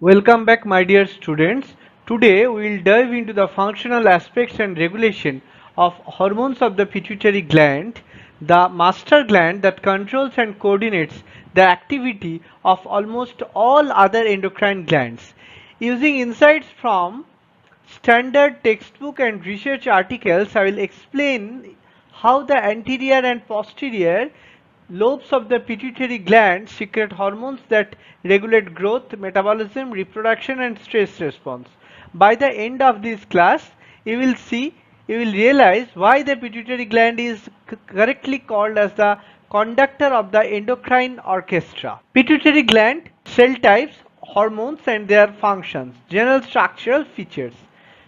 Welcome back, my dear students. Today we will dive into the functional aspects and regulation of hormones of the pituitary gland, the master gland that controls and coordinates the activity of almost all other endocrine glands. Using insights from standard textbook and research articles, I will explain how the anterior and posterior lobes of the pituitary gland secrete hormones that regulate growth, metabolism, reproduction, and stress response. By the end of this class, you will realize why the pituitary gland is correctly called as the conductor of the endocrine orchestra. Pituitary gland, cell types, hormones and their functions, general structural features,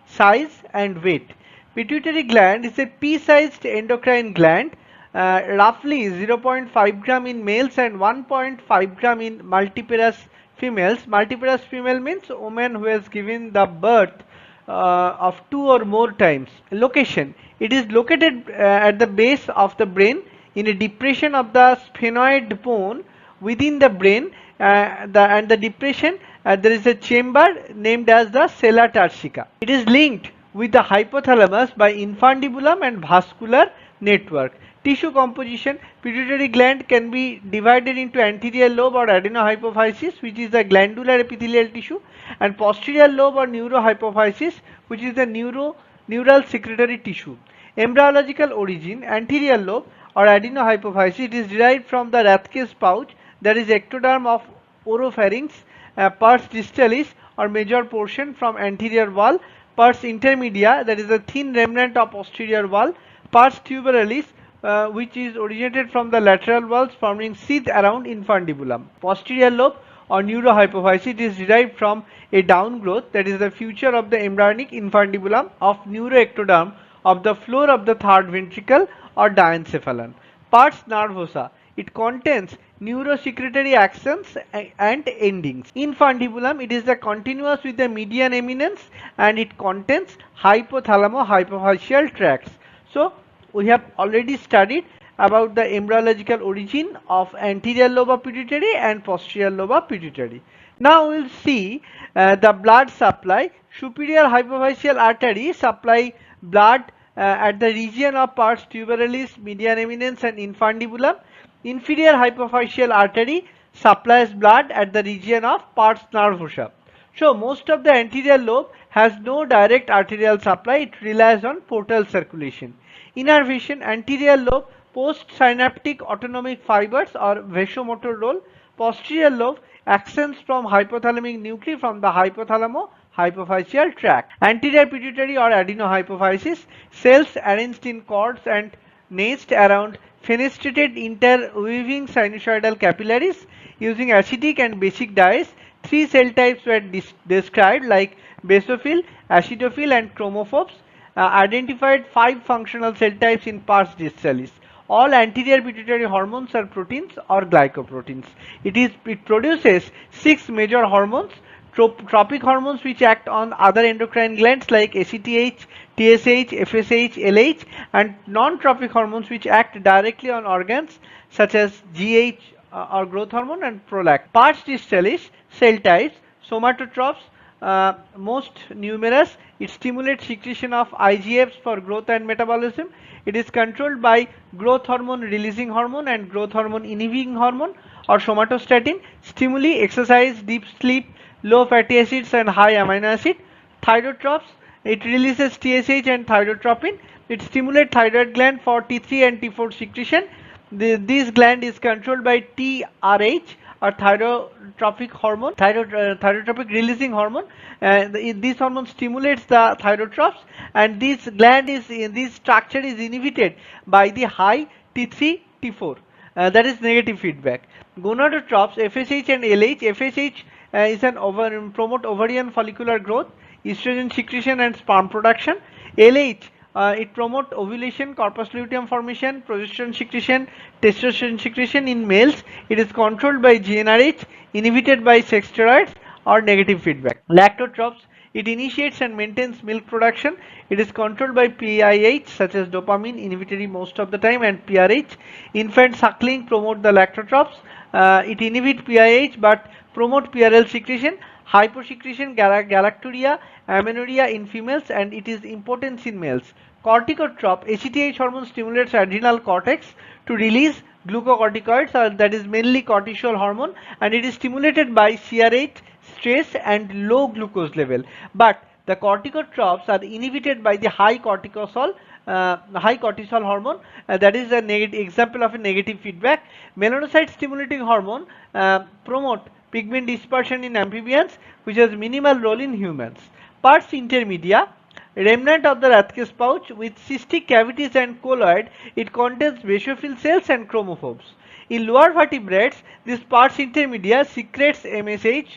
size and weight. Pituitary gland is a pea-sized endocrine gland, roughly 0.5 gram in males and 1.5 gram in multiparous females. Multiparous female means woman who has given the birth of two or more times. Location: it is located at the base of the brain in a depression of the sphenoid bone within the brain, and the depression, there is a chamber named as the sella turcica. It is linked with the hypothalamus by infundibulum and vascular network. Tissue composition: pituitary gland can be divided into anterior lobe or adenohypophysis, which is the glandular epithelial tissue, and posterior lobe or neurohypophysis, which is the neural secretory tissue. Embryological origin: anterior lobe or adenohypophysis, it is derived from the Rathke's pouch, that is ectoderm of oropharynx, pars distalis or major portion from anterior wall, pars intermedia, that is a thin remnant of posterior wall, pars tuberalis, which is originated from the lateral walls forming sheath around infundibulum. Posterior lobe or neurohypophysis is derived from a downgrowth, that is the future of the embryonic infundibulum of neuroectoderm of the floor of the third ventricle or diencephalon. Pars nervosa, it contains neurosecretory axons and endings. Infundibulum, it is the continuous with the median eminence and it contains hypothalamo-hypophyseal tracts. So we have already studied about the embryological origin of anterior lobe of pituitary and posterior lobe of pituitary. Now we will see the blood supply. Superior hypophyseal artery supply blood at the region of pars tuberalis, median eminence and infundibulum. Inferior hypophyseal artery supplies blood at the region of pars nervosa. So most of the anterior lobe has no direct arterial supply, it relies on portal circulation. Innervation: anterior lobe postsynaptic autonomic fibers or vasomotor role. Posterior lobe accents from hypothalamic nuclei from the hypothalamo hypophyseal tract. Anterior pituitary or adenohypophysis: cells arranged in cords and nest around fenestrated interweaving sinusoidal capillaries. Using acidic and basic dyes, three cell types were described, like basophil, acidophil and chromophobes. Identified 5 functional cell types in pars distalis. All anterior pituitary hormones are proteins or glycoproteins. It produces 6 major hormones: tropic hormones which act on other endocrine glands like ACTH, TSH, FSH, LH, and non-tropic hormones which act directly on organs such as GH or growth hormone and prolactin. Pars distalis cell types: somatotrophs, most numerous. It stimulates secretion of IGFs for growth and metabolism. It is controlled by growth hormone releasing hormone and growth hormone inhibiting hormone or somatostatin. Stimuli: exercise, deep sleep, low fatty acids and high amino acid. Thyrotrophs: it releases TSH and thyrotropin. It stimulates thyroid gland for T3 and T4 secretion. This gland is controlled by TRH or thyrotropic hormone, thyrotropic releasing hormone. This hormone stimulates the thyrotrophs, and this structure is inhibited by the high T3 T4. That is negative feedback. Gonadotrophs FSH and LH. FSH is an promote ovarian follicular growth, estrogen secretion and sperm production. LH, it promotes ovulation, corpus luteum formation, progesterone secretion, testosterone secretion in males. It is controlled by GnRH, inhibited by sex steroids or negative feedback. Lactotrophs, it initiates and maintains milk production. It is controlled by PIH such as dopamine inhibitory most of the time and PRH. Infant suckling promote the lactotrophs. It inhibits PIH but promote PRL secretion. hyposecretion, galacturia, amenorrhea in females, and it is impotence in males. Corticotrope, ACTH hormone stimulates adrenal cortex to release glucocorticoids, that is mainly cortisol hormone, and it is stimulated by CRH, stress, and low glucose level. But the corticotropes are inhibited by the high cortisol hormone. That is an example of a negative feedback. Melanocyte stimulating hormone promote pigment dispersion in amphibians, which has minimal role in humans. Pars intermedia, remnant of the Rathke's pouch with cystic cavities and colloid, it contains basophil cells and chromophobes. In lower vertebrates, this pars intermedia secretes MSH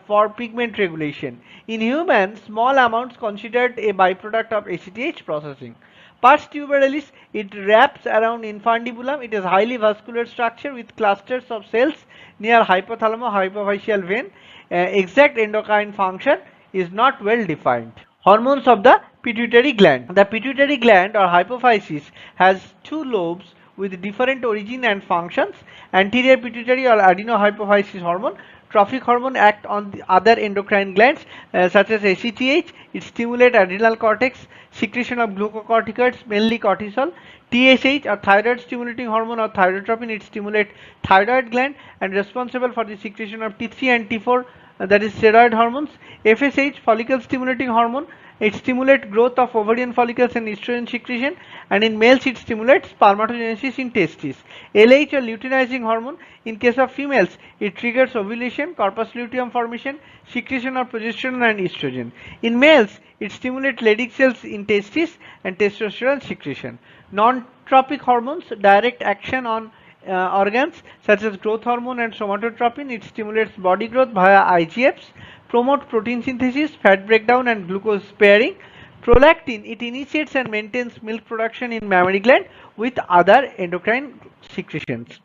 for pigment regulation. In humans, small amounts considered a byproduct of ACTH processing. Pars tuberalis, it wraps around infundibulum. It is highly vascular structure with clusters of cells near hypothalamo-hypophyseal vein. Exact endocrine function is not well defined. Hormones of the pituitary gland. The pituitary gland or hypophysis has two lobes with different origin and functions. Anterior pituitary or adenohypophysis hormone. Trophic hormone act on the other endocrine glands such as ACTH. It stimulates adrenal cortex, secretion of glucocorticoids, mainly cortisol. TSH or thyroid stimulating hormone or thyrotropin, it stimulates thyroid gland and responsible for the secretion of T3 and T4, that is steroid hormones. FSH, follicle stimulating hormone, it stimulates growth of ovarian follicles and estrogen secretion, and in males it stimulates spermatogenesis in testes. LH or luteinizing hormone, in case of females it triggers ovulation, corpus luteum formation, secretion of progesterone and estrogen. In males it stimulates Leydig cells in testes and testosterone secretion. Non-tropic hormones, direct action on organs such as growth hormone and somatotropin, it stimulates body growth via IGFs, promote protein synthesis, fat breakdown and glucose sparing. Prolactin, it initiates and maintains milk production in mammary gland with other endocrine secretions.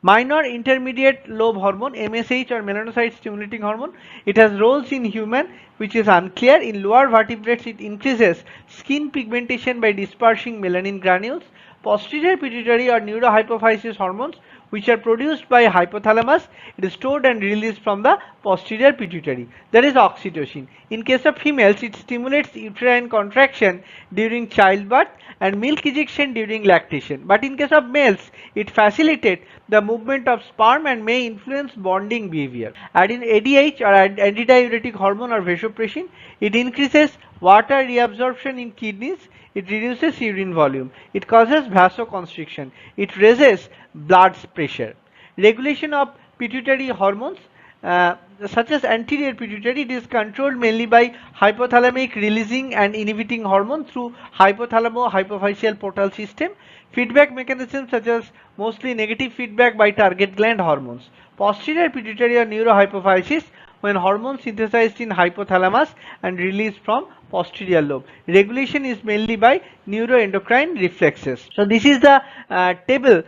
Minor intermediate lobe hormone, MSH or melanocyte stimulating hormone, it has roles in human which is unclear. In lower vertebrates it increases skin pigmentation by dispersing melanin granules. Posterior pituitary or neurohypophysis hormones, which are produced by hypothalamus, it is stored and released from the posterior pituitary. That is oxytocin. In case of females, it stimulates uterine contraction during childbirth and milk ejection during lactation. But in case of males, it facilitates the movement of sperm and may influence bonding behavior. ADH or antidiuretic hormone or vasopressin, it increases water reabsorption in kidneys. It reduces urine volume. It causes vasoconstriction. It raises blood pressure. Regulation of pituitary hormones such as anterior pituitary, it is controlled mainly by hypothalamic releasing and inhibiting hormone through hypothalamo-hypophyseal portal system. Feedback mechanisms such as mostly negative feedback by target gland hormones. Posterior pituitary or neurohypophysis, when hormones synthesized in hypothalamus and released from posterior lobe. Regulation is mainly by neuroendocrine reflexes. So this is the table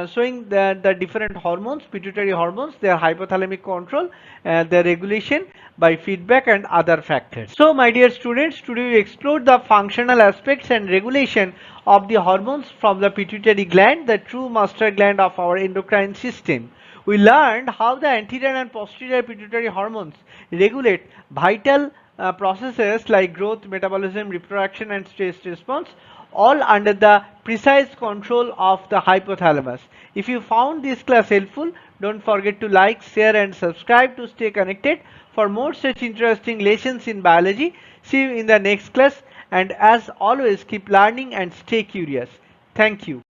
showing the different hormones, pituitary hormones, their hypothalamic control, their regulation by feedback and other factors. So my dear students, today we explored the functional aspects and regulation of the hormones from the pituitary gland, the true master gland of our endocrine system. We learned how the anterior and posterior pituitary hormones regulate vital processes like growth, metabolism, reproduction and stress response, all under the precise control of the hypothalamus. If you found this class helpful, don't forget to like, share and subscribe to stay connected for more such interesting lessons in biology. See you in the next class, and as always, keep learning and stay curious. Thank you.